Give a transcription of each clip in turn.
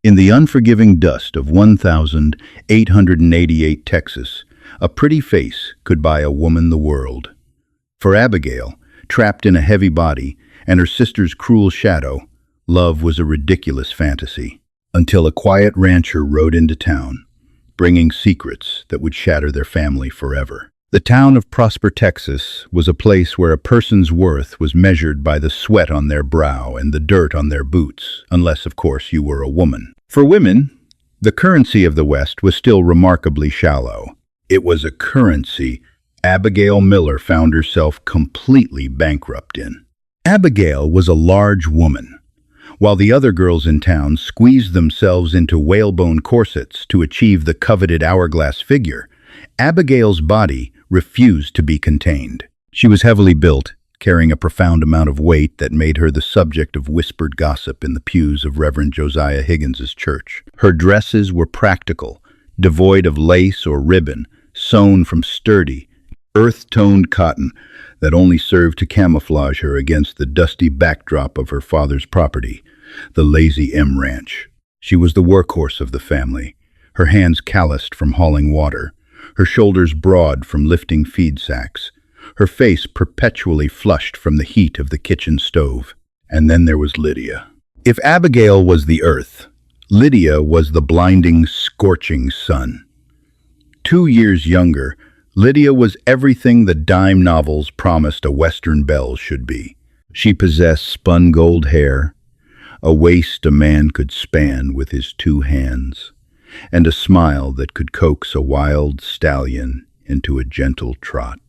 In the unforgiving dust of 1888 Texas, a pretty face could buy a woman the world. For Abigail, trapped in a heavy body and her sister's cruel shadow, love was a ridiculous fantasy, until a quiet rancher rode into town, bringing secrets that would shatter their family forever. The town of Prosper, Texas, was a place where a person's worth was measured by the sweat on their brow and the dirt on their boots, unless, of course, you were a woman. For women, the currency of the West was still remarkably shallow. It was a currency Abigail Miller found herself completely bankrupt in. Abigail was a large woman, while the other girls in town squeezed themselves into whalebone corsets to achieve the coveted hourglass figure. Abigail's body refused to be contained. She was heavily built, carrying a profound amount of weight that made her the subject of whispered gossip in the pews of Reverend Josiah Higgins's church. Her dresses were practical, devoid of lace or ribbon, sewn from sturdy, earth-toned cotton that only served to camouflage her against the dusty backdrop of her father's property, the Lazy M Ranch. She was the workhorse of the family, her hands calloused from hauling water, her shoulders broad from lifting feed sacks, her face perpetually flushed from the heat of the kitchen stove. And then there was Lydia. If Abigail was the earth, Lydia was the blinding, scorching sun. 2 years younger, Lydia was everything the dime novels promised a Western belle should be. She possessed spun gold hair, a waist a man could span with his 2 hands, and a smile that could coax a wild stallion into a gentle trot.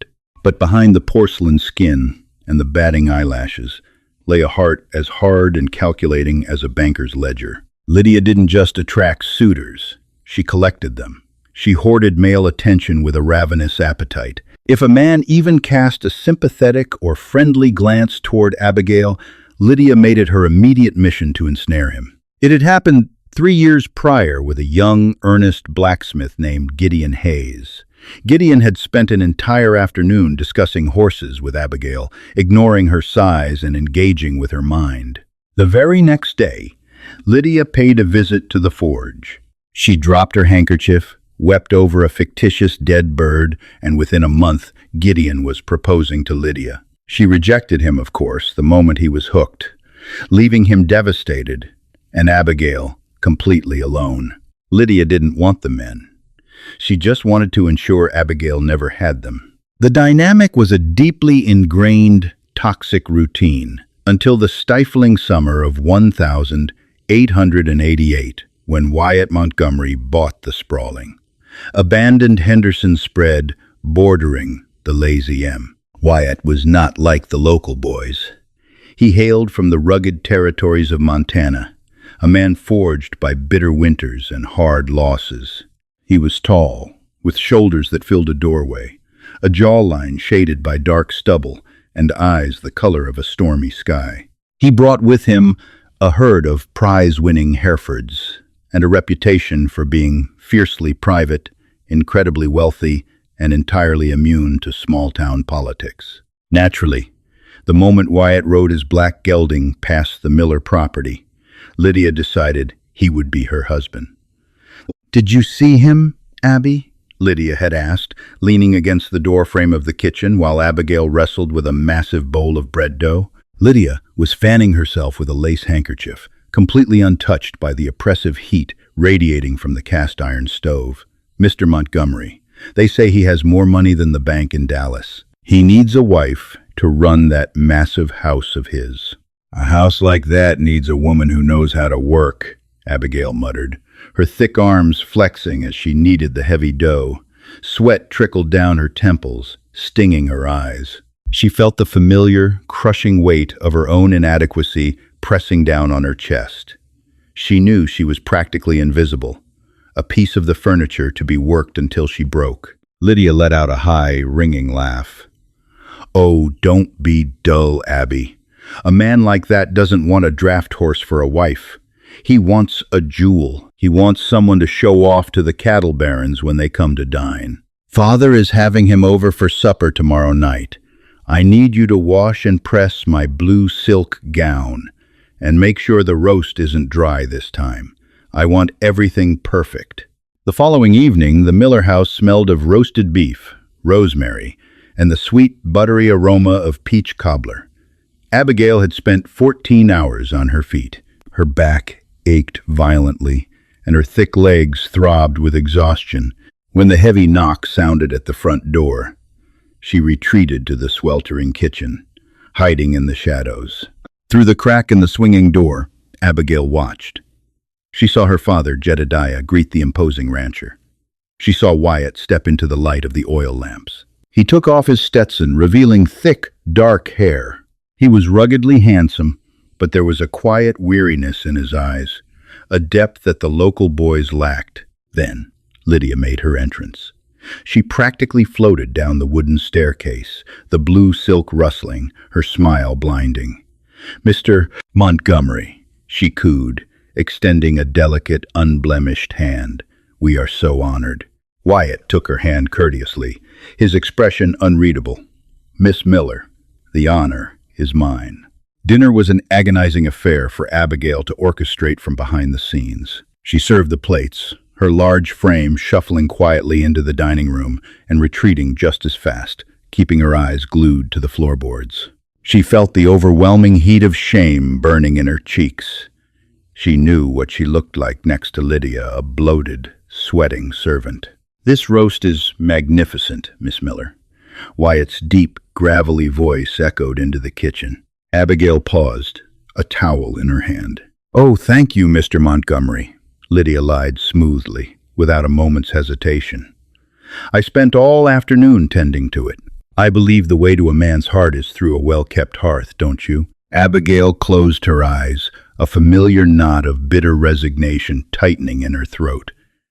But behind the porcelain skin and the batting eyelashes lay a heart as hard and calculating as a banker's ledger. Lydia didn't just attract suitors, she collected them. She hoarded male attention with a ravenous appetite. If a man even cast a sympathetic or friendly glance toward Abigail, Lydia made it her immediate mission to ensnare him. It had happened 3 years prior with a young, earnest blacksmith named Gideon Hayes. Gideon had spent an entire afternoon discussing horses with Abigail, ignoring her sighs and engaging with her mind. The very next day, Lydia paid a visit to the forge. She dropped her handkerchief, wept over a fictitious dead bird, and within a month, Gideon was proposing to Lydia. She rejected him, of course, the moment he was hooked, leaving him devastated, and Abigail completely alone. Lydia didn't want the men. She just wanted to ensure Abigail never had them. The dynamic was a deeply ingrained, toxic routine until the stifling summer of 1888, when Wyatt Montgomery bought the sprawling, abandoned Henderson spread bordering the Lazy M. Wyatt was not like the local boys. He hailed from the rugged territories of Montana, a man forged by bitter winters and hard losses. He was tall, with shoulders that filled a doorway, a jawline shaded by dark stubble, and eyes the color of a stormy sky. He brought with him a herd of prize-winning Herefords, and a reputation for being fiercely private, incredibly wealthy, and entirely immune to small-town politics. Naturally, the moment Wyatt rode his black gelding past the Miller property, Lydia decided he would be her husband. "Did you see him, Abby?" Lydia had asked, leaning against the doorframe of the kitchen while Abigail wrestled with a massive bowl of bread dough. Lydia was fanning herself with a lace handkerchief, completely untouched by the oppressive heat radiating from the cast-iron stove. "Mr. Montgomery. They say he has more money than the bank in Dallas. He needs a wife to run that massive house of his." "A house like that needs a woman who knows how to work," Abigail muttered, her thick arms flexing as she kneaded the heavy dough. Sweat trickled down her temples, stinging her eyes. She felt the familiar, crushing weight of her own inadequacy pressing down on her chest. She knew she was practically invisible, a piece of the furniture to be worked until she broke. Lydia let out a high, ringing laugh. "Oh, don't be dull, Abby. A man like that doesn't want a draft horse for a wife. He wants a jewel. He wants someone to show off to the cattle barons when they come to dine. Father is having him over for supper tomorrow night. I need you to wash and press my blue silk gown, and make sure the roast isn't dry this time. I want everything perfect." The following evening, the Miller house smelled of roasted beef, rosemary, and the sweet, buttery aroma of peach cobbler. Abigail had spent 14 hours on her feet. Her back ached violently, and her thick legs throbbed with exhaustion. When the heavy knock sounded at the front door, she retreated to the sweltering kitchen, hiding in the shadows. Through the crack in the swinging door, Abigail watched. She saw her father, Jedediah, greet the imposing rancher. She saw Wyatt step into the light of the oil lamps. He took off his Stetson, revealing thick, dark hair. He was ruggedly handsome, but there was a quiet weariness in his eyes, a depth that the local boys lacked. Then Lydia made her entrance. She practically floated down the wooden staircase, the blue silk rustling, her smile blinding. "Mr. Montgomery," she cooed, extending a delicate, unblemished hand. "We are so honored." Wyatt took her hand courteously, his expression unreadable. "Miss Miller, the honor is mine." Dinner was an agonizing affair for Abigail to orchestrate from behind the scenes. She served the plates, her large frame shuffling quietly into the dining room and retreating just as fast, keeping her eyes glued to the floorboards. She felt the overwhelming heat of shame burning in her cheeks. She knew what she looked like next to Lydia, a bloated, sweating servant. "This roast is magnificent, Miss Miller." Wyatt's deep, gravelly voice echoed into the kitchen. Abigail paused, a towel in her hand. "Oh, thank you, Mr. Montgomery," Lydia lied smoothly, without a moment's hesitation. "I spent all afternoon tending to it. I believe the way to a man's heart is through a well-kept hearth, don't you?" Abigail closed her eyes, a familiar knot of bitter resignation tightening in her throat.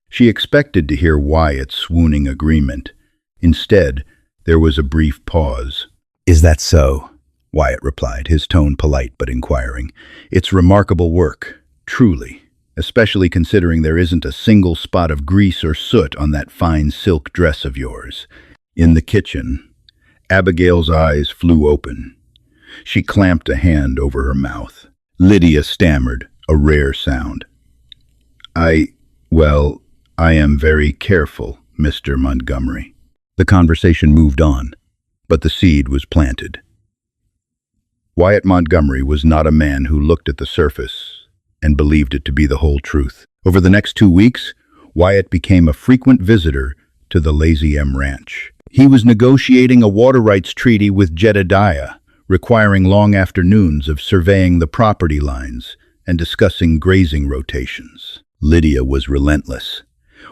She expected to hear Wyatt's swooning agreement. Instead, there was a brief pause. "Is that so?" Wyatt replied, his tone polite but inquiring. "It's remarkable work, truly, especially considering there isn't a single spot of grease or soot on that fine silk dress of yours." In the kitchen, Abigail's eyes flew open. She clamped a hand over her mouth. Lydia stammered, a rare sound. I am very careful, Mr. Montgomery." The conversation moved on, but the seed was planted. Wyatt Montgomery was not a man who looked at the surface and believed it to be the whole truth. Over the next 2 weeks, Wyatt became a frequent visitor to the Lazy M Ranch. He was negotiating a water rights treaty with Jedediah, requiring long afternoons of surveying the property lines and discussing grazing rotations. Lydia was relentless.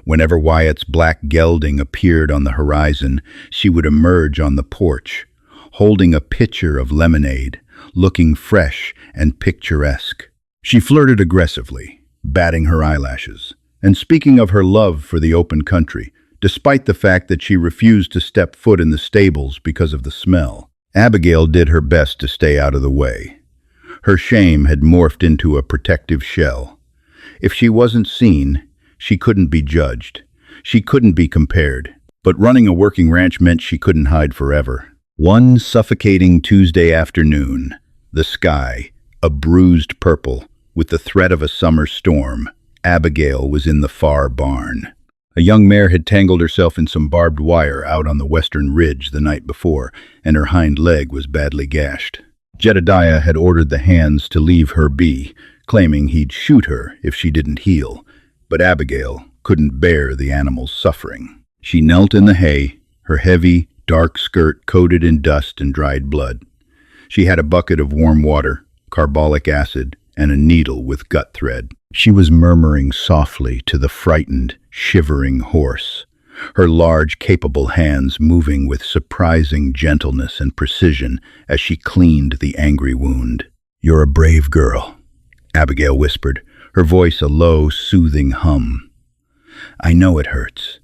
Whenever Wyatt's black gelding appeared on the horizon, she would emerge on the porch, holding a pitcher of lemonade, looking fresh and picturesque. She flirted aggressively, batting her eyelashes, and speaking of her love for the open country, despite the fact that she refused to step foot in the stables because of the smell. Abigail did her best to stay out of the way. Her shame had morphed into a protective shell. If she wasn't seen, she couldn't be judged. She couldn't be compared. But running a working ranch meant she couldn't hide forever. One suffocating Tuesday afternoon, the sky, a bruised purple, with the threat of a summer storm, Abigail was in the far barn. A young mare had tangled herself in some barbed wire out on the western ridge the night before, and her hind leg was badly gashed. Jedediah had ordered the hands to leave her be, claiming he'd shoot her if she didn't heal, but Abigail couldn't bear the animal's suffering. She knelt in the hay, her heavy, dark skirt coated in dust and dried blood. She had a bucket of warm water, carbolic acid, and a needle with gut thread. She was murmuring softly to the frightened, shivering horse, her large, capable hands moving with surprising gentleness and precision as she cleaned the angry wound. "You're a brave girl," Abigail whispered, her voice a low, soothing hum. "I know it hurts.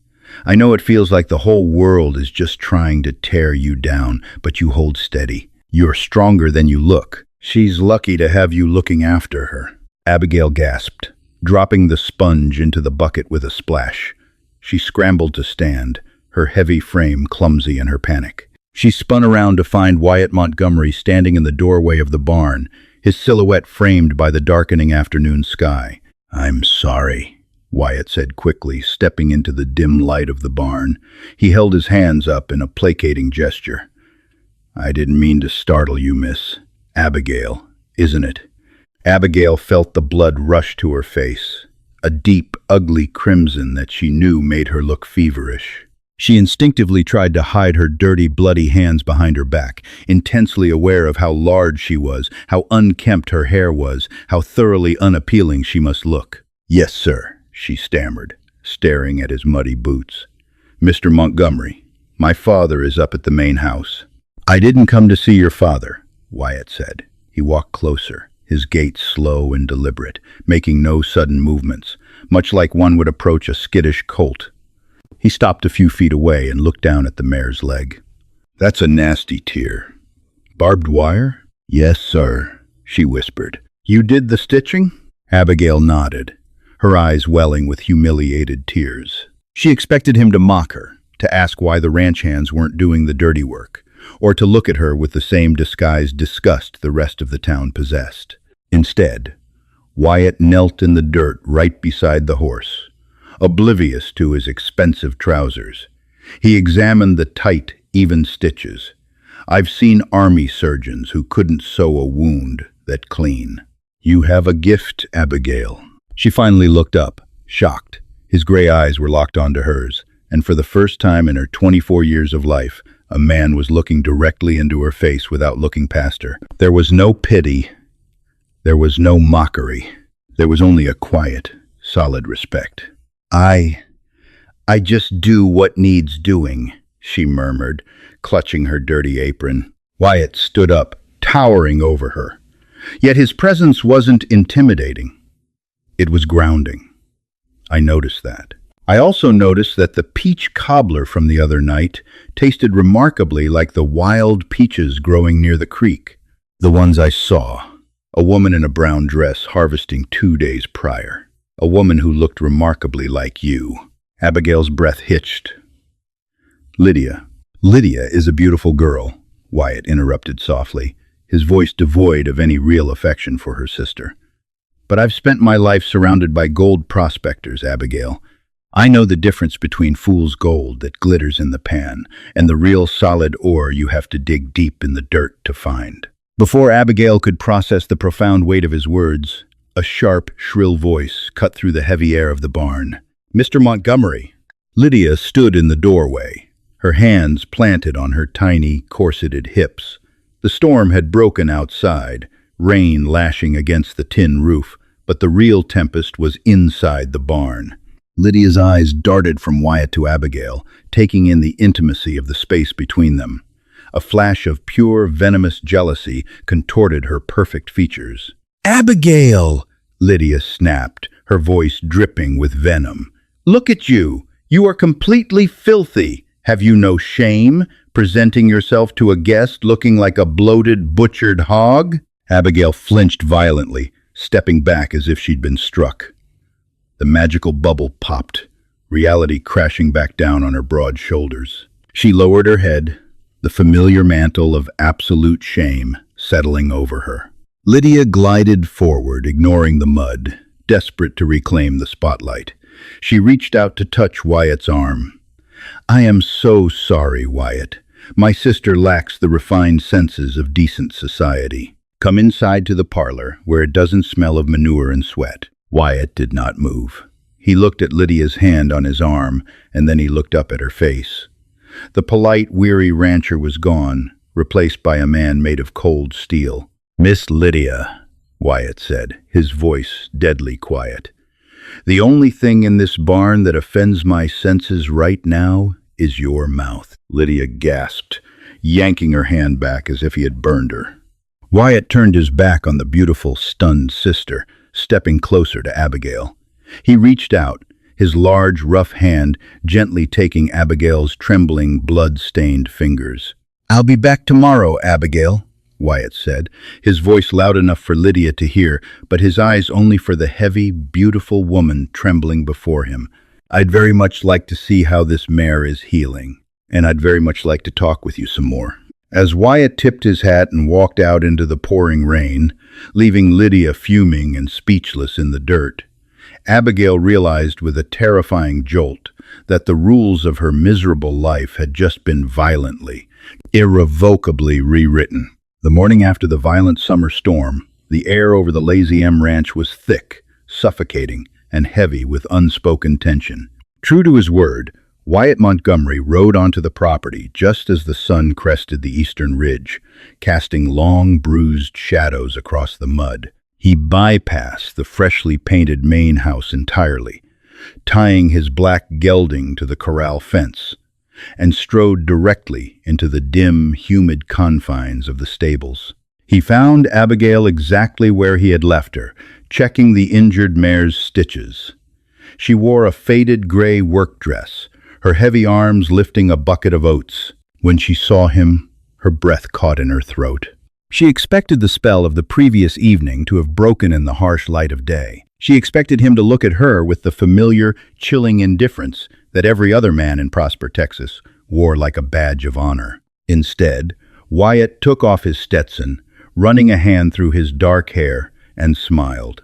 I know it feels like the whole world is just trying to tear you down, but you hold steady. You're stronger than you look. She's lucky to have you looking after her." Abigail gasped, dropping the sponge into the bucket with a splash. She scrambled to stand, her heavy frame clumsy in her panic. She spun around to find Wyatt Montgomery standing in the doorway of the barn, his silhouette framed by the darkening afternoon sky. "I'm sorry," Wyatt said quickly, stepping into the dim light of the barn. He held his hands up in a placating gesture. "I didn't mean to startle you, Miss Abigail, isn't it?" Abigail felt the blood rush to her face, a deep, ugly crimson that she knew made her look feverish. She instinctively tried to hide her dirty, bloody hands behind her back, intensely aware of how large she was, how unkempt her hair was, how thoroughly unappealing she must look. "Yes, sir," she stammered, staring at his muddy boots. "Mr. Montgomery, my father is up at the main house." "I didn't come to see your father," Wyatt said. He walked closer, his gait slow and deliberate, making no sudden movements, much like one would approach a skittish colt. He stopped a few feet away and looked down at the mare's leg. "That's a nasty tear. Barbed wire?" "Yes, sir," she whispered. "You did the stitching?" Abigail nodded, her eyes welling with humiliated tears. She expected him to mock her, to ask why the ranch hands weren't doing the dirty work, or to look at her with the same disguised disgust the rest of the town possessed. Instead, Wyatt knelt in the dirt right beside the horse, oblivious to his expensive trousers. He examined the tight, even stitches. "I've seen army surgeons who couldn't sew a wound that clean." "You have a gift, Abigail." She finally looked up, shocked. His gray eyes were locked onto hers, and for the first time in her 24 years of life, a man was looking directly into her face without looking past her. There was no pity. There was no mockery. There was only a quiet, solid respect. I just do what needs doing," she murmured, clutching her dirty apron. Wyatt stood up, towering over her. Yet his presence wasn't intimidating. It was grounding. I noticed that. I also noticed that the peach cobbler from the other night tasted remarkably like the wild peaches growing near the creek. The ones I saw. A woman in a brown dress harvesting 2 days prior. A woman who looked remarkably like you. Abigail's breath hitched. Lydia is a beautiful girl," Wyatt interrupted softly, his voice devoid of any real affection for her sister. "But I've spent my life surrounded by gold prospectors, Abigail. I know the difference between fool's gold that glitters in the pan and the real solid ore you have to dig deep in the dirt to find." Before Abigail could process the profound weight of his words, a sharp, shrill voice cut through the heavy air of the barn. "Mr. Montgomery." Lydia stood in the doorway, her hands planted on her tiny, corseted hips. The storm had broken outside, rain lashing against the tin roof, but the real tempest was inside the barn. Lydia's eyes darted from Wyatt to Abigail, taking in the intimacy of the space between them. A flash of pure, venomous jealousy contorted her perfect features. "Abigail!" Lydia snapped, her voice dripping with venom. "Look at you! You are completely filthy! Have you no shame, presenting yourself to a guest looking like a bloated, butchered hog?" Abigail flinched violently, stepping back as if she'd been struck. The magical bubble popped, reality crashing back down on her broad shoulders. She lowered her head, the familiar mantle of absolute shame settling over her. Lydia glided forward, ignoring the mud, desperate to reclaim the spotlight. She reached out to touch Wyatt's arm. "I am so sorry, Wyatt. My sister lacks the refined senses of decent society. Come inside to the parlor, where it doesn't smell of manure and sweat." Wyatt did not move. He looked at Lydia's hand on his arm, and then he looked up at her face. The polite, weary rancher was gone, replaced by a man made of cold steel. "Miss Lydia," Wyatt said, his voice deadly quiet. "The only thing in this barn that offends my senses right now is your mouth." Lydia gasped, yanking her hand back as if he had burned her. Wyatt turned his back on the beautiful, stunned sister, stepping closer to Abigail. He reached out, his large, rough hand gently taking Abigail's trembling, blood-stained fingers. "I'll be back tomorrow, Abigail," Wyatt said, his voice loud enough for Lydia to hear, but his eyes only for the heavy, beautiful woman trembling before him. "I'd very much like to see how this mare is healing, and I'd very much like to talk with you some more." As Wyatt tipped his hat and walked out into the pouring rain, leaving Lydia fuming and speechless in the dirt, Abigail realized with a terrifying jolt that the rules of her miserable life had just been violently, irrevocably rewritten. The morning after the violent summer storm, the air over the Lazy M Ranch was thick, suffocating, and heavy with unspoken tension. True to his word, Wyatt Montgomery rode onto the property just as the sun crested the eastern ridge, casting long, bruised shadows across the mud. He bypassed the freshly painted main house entirely, tying his black gelding to the corral fence, and strode directly into the dim, humid confines of the stables. He found Abigail exactly where he had left her, checking the injured mare's stitches. She wore a faded gray work dress, her heavy arms lifting a bucket of oats. When she saw him, her breath caught in her throat. She expected the spell of the previous evening to have broken in the harsh light of day. She expected him to look at her with the familiar, chilling indifference that every other man in Prosper, Texas, wore like a badge of honor. Instead, Wyatt took off his Stetson, running a hand through his dark hair, and smiled.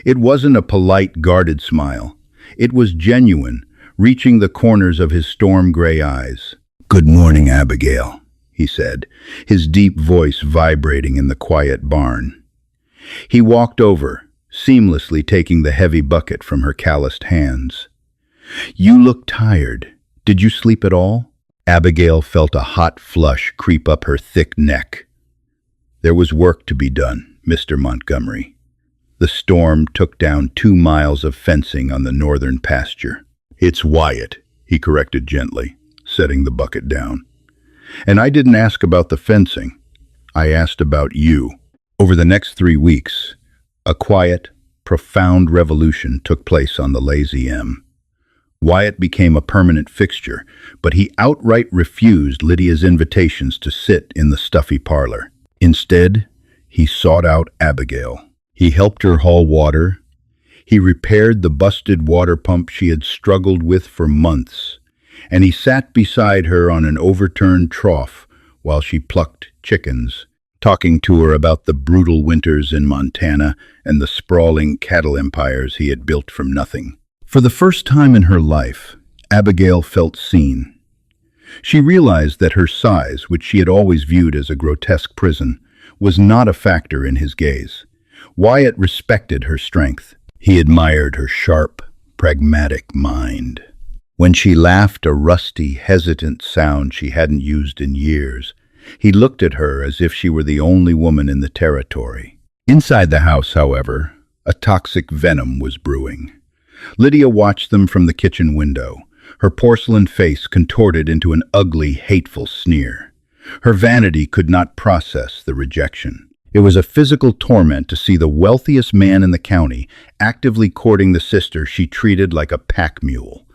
It wasn't a polite, guarded smile. It was genuine, reaching the corners of his storm-gray eyes. "Good morning, Abigail," he said, his deep voice vibrating in the quiet barn. He walked over, seamlessly taking the heavy bucket from her calloused hands. "You look tired. Did you sleep at all?" Abigail felt a hot flush creep up her thick neck. "There was work to be done, Mr. Montgomery." The storm took down 2 miles of fencing on the northern pasture. "It's Wyatt," he corrected gently, setting the bucket down. "And I didn't ask about the fencing. I asked about you." Over the next 3 weeks, a quiet, profound revolution took place on the Lazy M. Wyatt became a permanent fixture, but he outright refused Lydia's invitations to sit in the stuffy parlor. Instead, he sought out Abigail. He helped her haul water. He repaired the busted water pump she had struggled with for months, and he sat beside her on an overturned trough while she plucked chickens, talking to her about the brutal winters in Montana and the sprawling cattle empires he had built from nothing. For the first time in her life, Abigail felt seen. She realized that her size, which she had always viewed as a grotesque prison, was not a factor in his gaze. Wyatt respected her strength. He admired her sharp, pragmatic mind. When she laughed a rusty, hesitant sound she hadn't used in years, he looked at her as if she were the only woman in the territory. Inside the house, however, a toxic venom was brewing. Lydia watched them from the kitchen window, her porcelain face contorted into an ugly, hateful sneer. Her vanity could not process the rejection. It was a physical torment to see the wealthiest man in the county actively courting the sister she treated like a pack mule.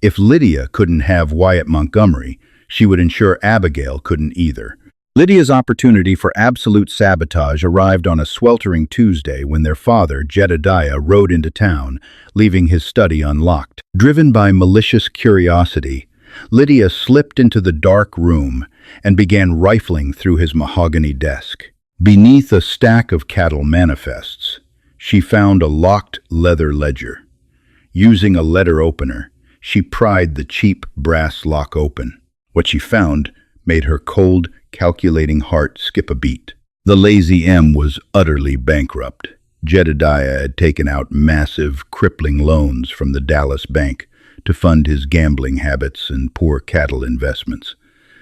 If Lydia couldn't have Wyatt Montgomery, she would ensure Abigail couldn't either. Lydia's opportunity for absolute sabotage arrived on a sweltering Tuesday when their father, Jedediah, rode into town, leaving his study unlocked. Driven by malicious curiosity, Lydia slipped into the dark room and began rifling through his mahogany desk. Beneath a stack of cattle manifests, she found a locked leather ledger. Using a letter opener, she pried the cheap brass lock open. What she found made her cold, calculating heart skip a beat. The Lazy M was utterly bankrupt. Jedediah had taken out massive, crippling loans from the Dallas bank to fund his gambling habits and poor cattle investments.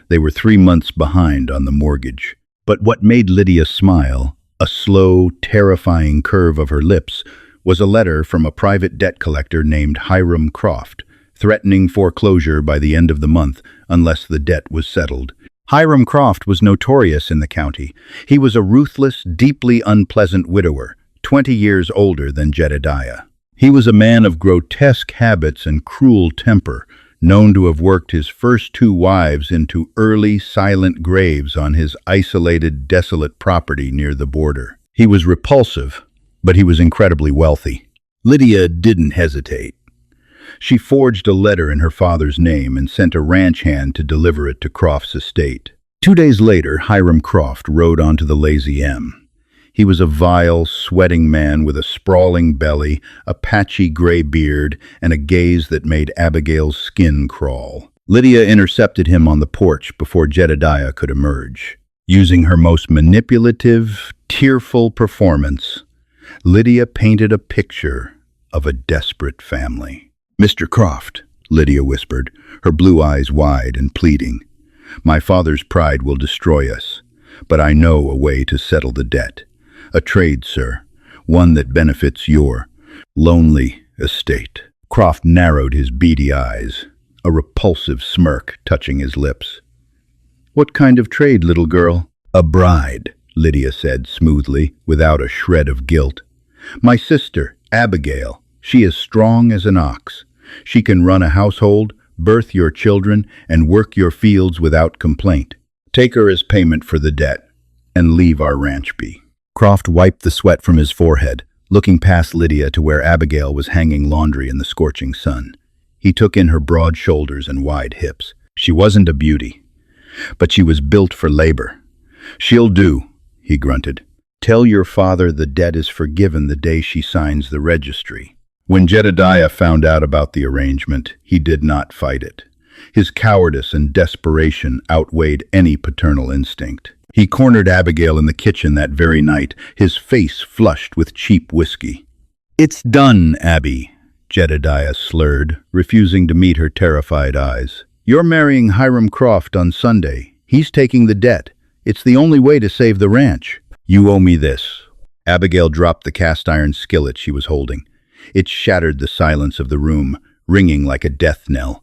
They were 3 months behind on the mortgage. But what made Lydia smile, a slow, terrifying curve of her lips, was a letter from a private debt collector named Hiram Croft, threatening foreclosure by the end of the month unless the debt was settled. Hiram Croft was notorious in the county. He was a ruthless, deeply unpleasant widower, 20 years older than Jedediah. He was a man of grotesque habits and cruel temper, known to have worked his first 2 wives into early, silent graves on his isolated, desolate property near the border. He was repulsive, but he was incredibly wealthy. Lydia didn't hesitate. She forged a letter in her father's name and sent a ranch hand to deliver it to Croft's estate. 2 days later, Hiram Croft rode onto the Lazy M. He was a vile, sweating man with a sprawling belly, a patchy gray beard, and a gaze that made Abigail's skin crawl. Lydia intercepted him on the porch before Jedediah could emerge. Using her most manipulative, tearful performance, Lydia painted a picture of a desperate family. "Mr. Croft," Lydia whispered, her blue eyes wide and pleading, "my father's pride will destroy us, but I know a way to settle the debt. A trade, sir, one that benefits your lonely estate." Croft narrowed his beady eyes, a repulsive smirk touching his lips. "What kind of trade, little girl?" "A bride," Lydia said smoothly, without a shred of guilt. "My sister, Abigail. She is strong as an ox. She can run a household, birth your children, and work your fields without complaint. Take her as payment for the debt, and leave our ranch be." Croft wiped the sweat from his forehead, looking past Lydia to where Abigail was hanging laundry in the scorching sun. He took in her broad shoulders and wide hips. She wasn't a beauty, but she was built for labor. "She'll do," he grunted. "Tell your father the debt is forgiven the day she signs the registry." When Jedediah found out about the arrangement, he did not fight it. His cowardice and desperation outweighed any paternal instinct. He cornered Abigail in the kitchen that very night, his face flushed with cheap whiskey. "It's done, Abby," Jedediah slurred, refusing to meet her terrified eyes. "You're marrying Hiram Croft on Sunday. He's taking the debt. It's the only way to save the ranch. You owe me this." Abigail dropped the cast-iron skillet she was holding. It shattered the silence of the room, ringing like a death knell.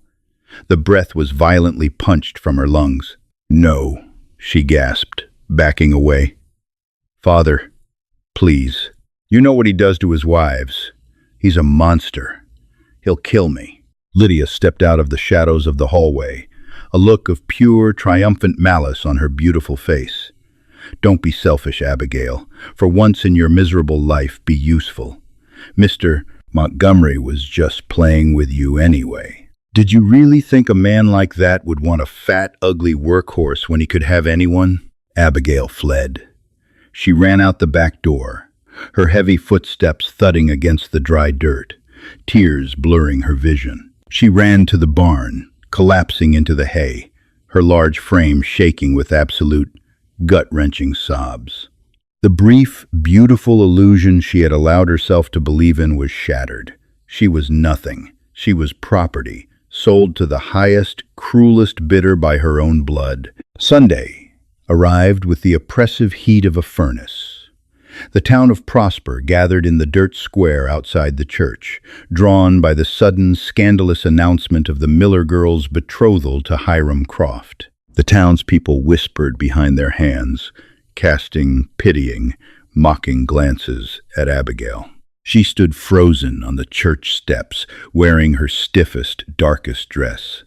The breath was violently punched from her lungs. "No," she gasped, backing away. "Father, please. You know what he does to his wives. He's a monster. He'll kill me." Lydia stepped out of the shadows of the hallway, a look of pure, triumphant malice on her beautiful face. "Don't be selfish, Abigail. For once in your miserable life, be useful. Mr. Montgomery was just playing with you anyway. Did you really think a man like that would want a fat, ugly workhorse when he could have anyone?" Abigail fled. She ran out the back door, her heavy footsteps thudding against the dry dirt, tears blurring her vision. She ran to the barn, collapsing into the hay, her large frame shaking with absolute, gut-wrenching sobs. The brief, beautiful illusion she had allowed herself to believe in was shattered. She was nothing. She was property, sold to the highest, cruelest bidder by her own blood. Sunday arrived with the oppressive heat of a furnace. The town of Prosper gathered in the dirt square outside the church, drawn by the sudden, scandalous announcement of the Miller girl's betrothal to Hiram Croft. The townspeople whispered behind their hands, casting pitying, mocking glances at Abigail. She stood frozen on the church steps, wearing her stiffest, darkest dress.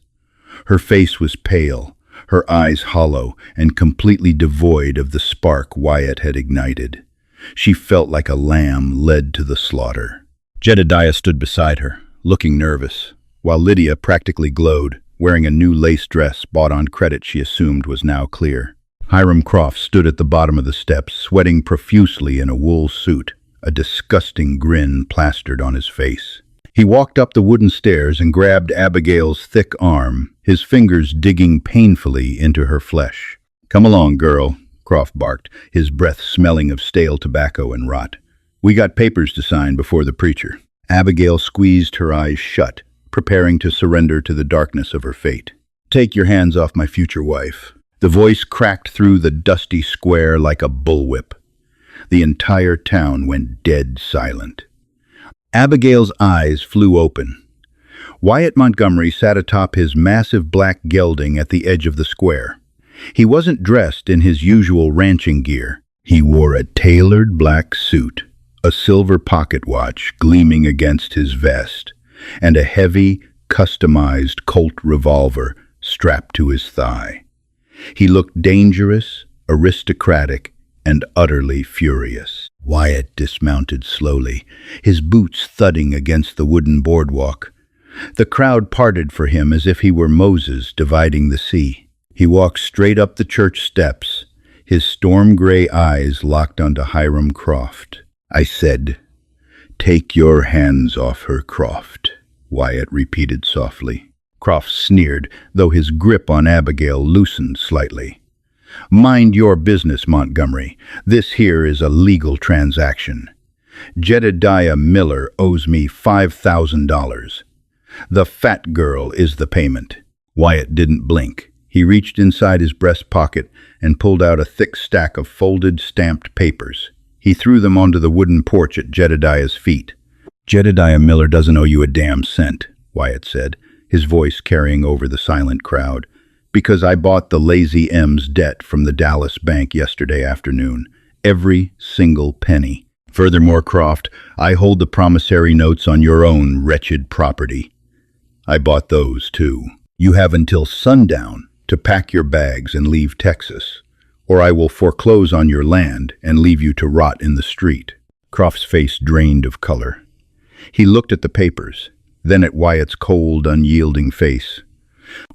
Her face was pale, her eyes hollow, and completely devoid of the spark Wyatt had ignited. She felt like a lamb led to the slaughter. Jedediah stood beside her, looking nervous, while Lydia practically glowed, wearing a new lace dress bought on credit she assumed was now clear. Hiram Croft stood at the bottom of the steps, sweating profusely in a wool suit, a disgusting grin plastered on his face. He walked up the wooden stairs and grabbed Abigail's thick arm, his fingers digging painfully into her flesh. "Come along, girl," Croft barked, his breath smelling of stale tobacco and rot. "We got papers to sign before the preacher." Abigail squeezed her eyes shut, preparing to surrender to the darkness of her fate. "Take your hands off my future wife." The voice cracked through the dusty square like a bullwhip. The entire town went dead silent. Abigail's eyes flew open. Wyatt Montgomery sat atop his massive black gelding at the edge of the square. He wasn't dressed in his usual ranching gear. He wore a tailored black suit, a silver pocket watch gleaming against his vest, and a heavy, customized Colt revolver strapped to his thigh. He looked dangerous, aristocratic, and utterly furious. Wyatt dismounted slowly, his boots thudding against the wooden boardwalk. The crowd parted for him as if he were Moses dividing the sea. He walked straight up the church steps, His storm-gray eyes locked onto Hiram Croft. "I said, take your hands off her, Croft," Wyatt repeated softly. Croft sneered, though his grip on Abigail loosened slightly. "Mind your business, Montgomery. This here is a legal transaction. Jedediah Miller owes me $5,000. The fat girl is the payment." Wyatt didn't blink. He reached inside his breast pocket and pulled out a thick stack of folded, stamped papers. He threw them onto the wooden porch at Jedediah's feet. "Jedediah Miller doesn't owe you a damn cent," Wyatt said, his voice carrying over the silent crowd, "because I bought the Lazy M's debt from the Dallas bank yesterday afternoon. Every single penny. Furthermore, Croft, I hold the promissory notes on your own wretched property. I bought those, too. You have until sundown to pack your bags and leave Texas, or I will foreclose on your land and leave you to rot in the street." Croft's face drained of color. He looked at the papers, then at Wyatt's cold, unyielding face.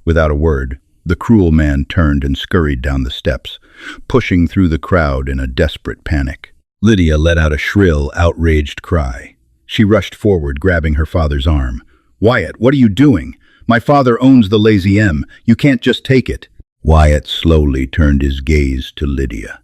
Without a word, the cruel man turned and scurried down the steps, pushing through the crowd in a desperate panic. Lydia let out a shrill, outraged cry. She rushed forward, grabbing her father's arm. "Wyatt, what are you doing? My father owns the Lazy M. You can't just take it." Wyatt slowly turned his gaze to Lydia.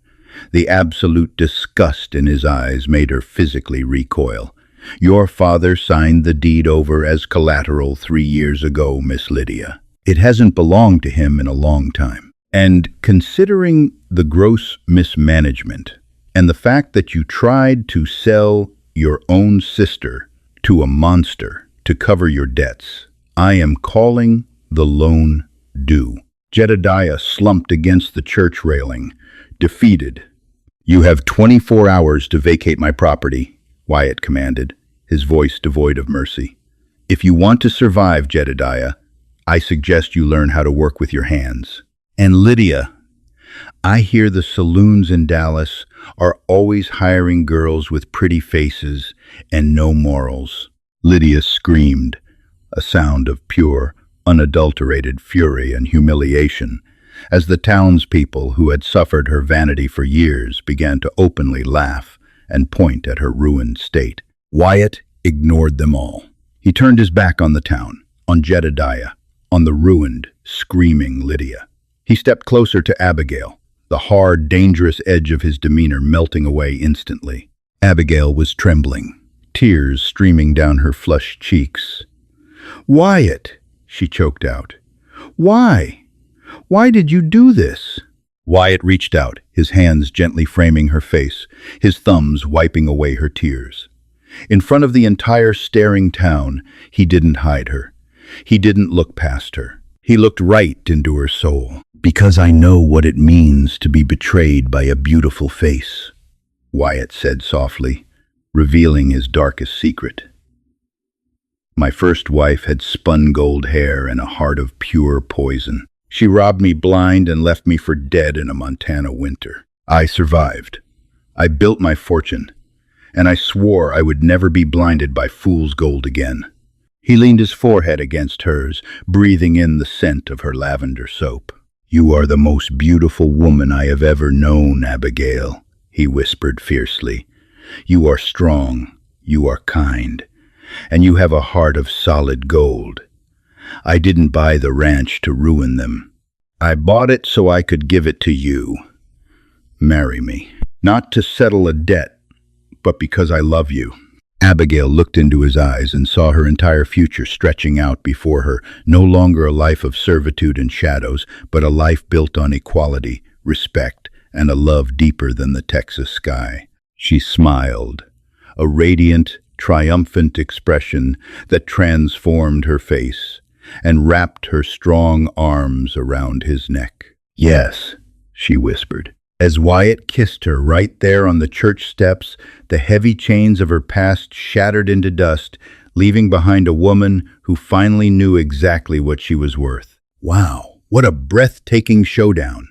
The absolute disgust in his eyes made her physically recoil. "Your father signed the deed over as collateral 3 years ago, Miss Lydia. It hasn't belonged to him in a long time. And considering the gross mismanagement and the fact that you tried to sell your own sister to a monster to cover your debts, I am calling the loan due." Jedediah slumped against the church railing, defeated. "You have 24 hours to vacate my property," Wyatt commanded, his voice devoid of mercy. "If you want to survive, Jedediah, I suggest you learn how to work with your hands. And Lydia, I hear the saloons in Dallas are always hiring girls with pretty faces and no morals." Lydia screamed, a sound of pure, unadulterated fury and humiliation, as the townspeople who had suffered her vanity for years began to openly laugh and point at her ruined state. Wyatt ignored them all. He turned his back on the town, on Jedediah, on the ruined, screaming Lydia. He stepped closer to Abigail, the hard, dangerous edge of his demeanor melting away instantly. Abigail was trembling, tears streaming down her flushed cheeks. "Wyatt," she choked out. "Why? Why did you do this?" Wyatt reached out, his hands gently framing her face, his thumbs wiping away her tears. In front of the entire staring town, he didn't hide her. He didn't look past her. He looked right into her soul. "Because I know what it means to be betrayed by a beautiful face," Wyatt said softly, revealing his darkest secret. "My first wife had spun gold hair and a heart of pure poison. She robbed me blind and left me for dead in a Montana winter. I survived. I built my fortune, and I swore I would never be blinded by fool's gold again." He leaned his forehead against hers, breathing in the scent of her lavender soap. "You are the most beautiful woman I have ever known, Abigail," he whispered fiercely. "You are strong, you are kind, and you have a heart of solid gold. I didn't buy the ranch to ruin them. I bought it so I could give it to you. Marry me, not to settle a debt, but because I love you." Abigail looked into his eyes and saw her entire future stretching out before her, no longer a life of servitude and shadows, but a life built on equality, respect, and a love deeper than the Texas sky. She smiled, a radiant, triumphant expression that transformed her face and wrapped her strong arms around his neck. "Yes," she whispered. As Wyatt kissed her right there on the church steps, the heavy chains of her past shattered into dust, leaving behind a woman who finally knew exactly what she was worth. Wow, what a breathtaking showdown!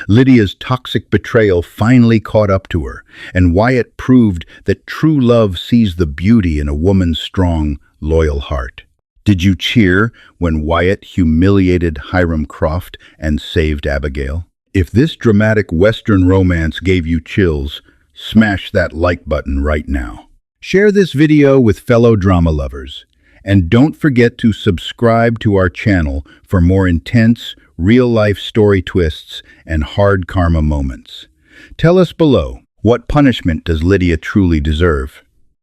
Lydia's toxic betrayal finally caught up to her, and Wyatt proved that true love sees the beauty in a woman's strong, loyal heart. Did you cheer when Wyatt humiliated Hiram Croft and saved Abigail? If this dramatic Western romance gave you chills, smash that like button right now. Share this video with fellow drama lovers. And don't forget to subscribe to our channel for more intense, real-life story twists and hard karma moments. Tell us below, what punishment does Lydia truly deserve?